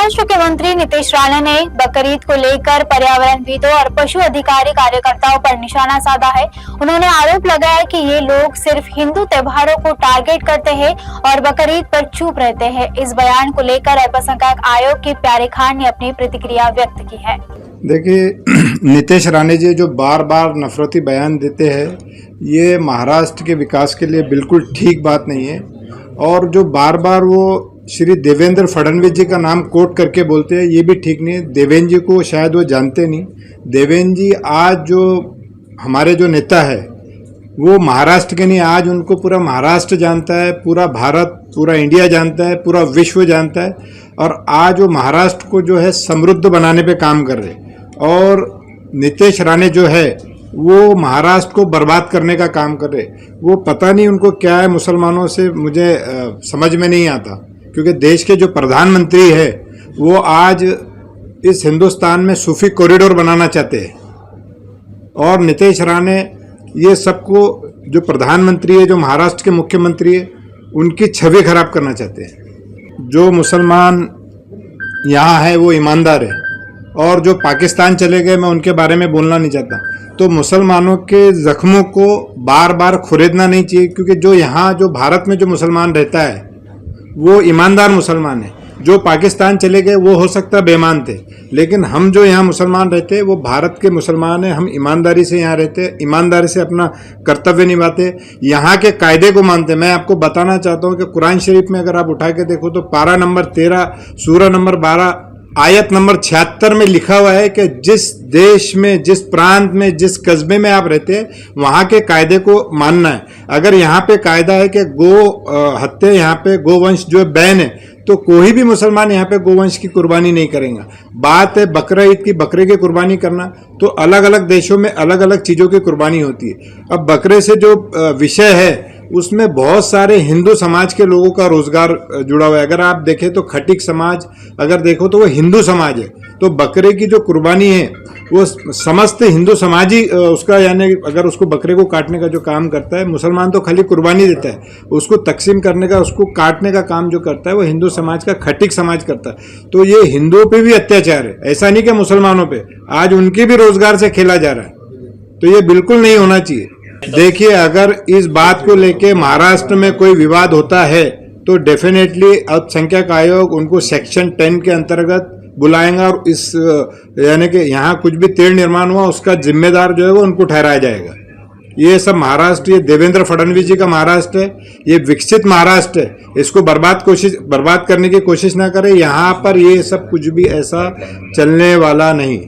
महाराष्ट्र के मंत्री नीतीश राणे ने बकरीद को लेकर पर्यावरणविदों और पशु अधिकारी कार्यकर्ताओं पर निशाना साधा है। उन्होंने आरोप लगाया कि ये लोग सिर्फ हिंदू त्योहारों को टारगेट करते हैं और बकरीद पर चुप रहते हैं। इस बयान को लेकर अल्पसंख्यक आयोग की प्यारे खान ने अपनी प्रतिक्रिया व्यक्त की है। देखिए, नीतीश राणे जी जो बार बार नफरती बयान देते हैं, ये महाराष्ट्र के विकास के लिए बिल्कुल ठीक बात नहीं है। और जो बार बार वो श्री देवेंद्र फडणवीस जी का नाम कोट करके बोलते हैं, ये भी ठीक नहीं है। देवेंद्र जी को शायद वो जानते नहीं। देवेंद्र जी आज जो हमारे जो नेता है वो महाराष्ट्र के नहीं, आज उनको पूरा महाराष्ट्र जानता है, पूरा भारत, पूरा इंडिया जानता है, पूरा विश्व जानता है। और आज वो महाराष्ट्र को जो है समृद्ध बनाने पे काम कर रहे। और नीतीश राणे जो है वो महाराष्ट्र को बर्बाद करने का काम कर रहे। वो पता नहीं उनको क्या है मुसलमानों से, मुझे समझ में नहीं आता। क्योंकि देश के जो प्रधानमंत्री है वो आज इस हिंदुस्तान में सूफी कॉरिडोर बनाना चाहते हैं। और नीतीश राणे ये सबको, जो प्रधानमंत्री है, जो महाराष्ट्र के मुख्यमंत्री है, उनकी छवि खराब करना चाहते हैं। जो मुसलमान यहाँ है वो ईमानदार है। और जो पाकिस्तान चले गए, मैं उनके बारे में बोलना नहीं चाहता। तो मुसलमानों के जख्मों को बार बार खुरेदना नहीं चाहिए। क्योंकि जो यहाँ, जो भारत में जो मुसलमान रहता है वो ईमानदार मुसलमान है। जो पाकिस्तान चले गए वो हो सकता है बेईमान थे, लेकिन हम जो यहाँ मुसलमान रहते हैं वो भारत के मुसलमान हैं। हम ईमानदारी से यहाँ रहते हैं, ईमानदारी से अपना कर्तव्य निभाते, यहाँ के कायदे को मानते। मैं आपको बताना चाहता हूँ कि कुरान शरीफ में अगर आप उठा के देखो तो पारा नंबर 13, सूरा नंबर 12, आयत नंबर 76 में लिखा हुआ है कि जिस देश में, जिस प्रांत में, जिस कस्बे में आप रहते हैं वहाँ के कायदे को मानना है। अगर यहाँ पे कायदा है कि गो हत्या, यहाँ पे गोवंश जो बैन है, तो कोई भी मुसलमान यहाँ पे गोवंश की कुर्बानी नहीं करेगा। बात है बकरा ईद की, बकरे की कुर्बानी करना, तो अलग अलग देशों में अलग अलग चीज़ों की कुर्बानी होती है। अब बकरे से जो विषय है उसमें बहुत सारे हिंदू समाज के लोगों का रोजगार जुड़ा हुआ है। अगर आप देखें तो खटीक समाज, अगर देखो तो वो हिंदू समाज है। तो बकरे की जो कुर्बानी है वो समस्त हिंदू समाज ही उसका, यानी अगर उसको बकरे को काटने का जो काम करता है, मुसलमान तो खाली कुर्बानी देता है, उसको तकसीम करने का, उसको काटने का काम जो करता है वो हिंदू समाज का, खटीक समाज करता है। तो ये हिंदुओं पे भी अत्याचार है, ऐसा नहीं कि मुसलमानों पे। आज उनके भी रोजगार से खेला जा रहा है। तो ये बिल्कुल नहीं होना चाहिए। देखिए, अगर इस बात को लेके महाराष्ट्र में कोई विवाद होता है तो डेफिनेटली अल्पसंख्यक आयोग उनको सेक्शन 10 के अंतर्गत बुलाएंगा। और इस, यानी कि यहाँ कुछ भी तेल निर्माण हुआ उसका जिम्मेदार जो है वो उनको ठहराया जाएगा। ये सब महाराष्ट्र, ये देवेंद्र फडणवीस जी का महाराष्ट्र है, ये विकसित महाराष्ट्र है। इसको बर्बाद करने की कोशिश ना करें। यहाँ पर ये सब कुछ भी ऐसा चलने वाला नहीं।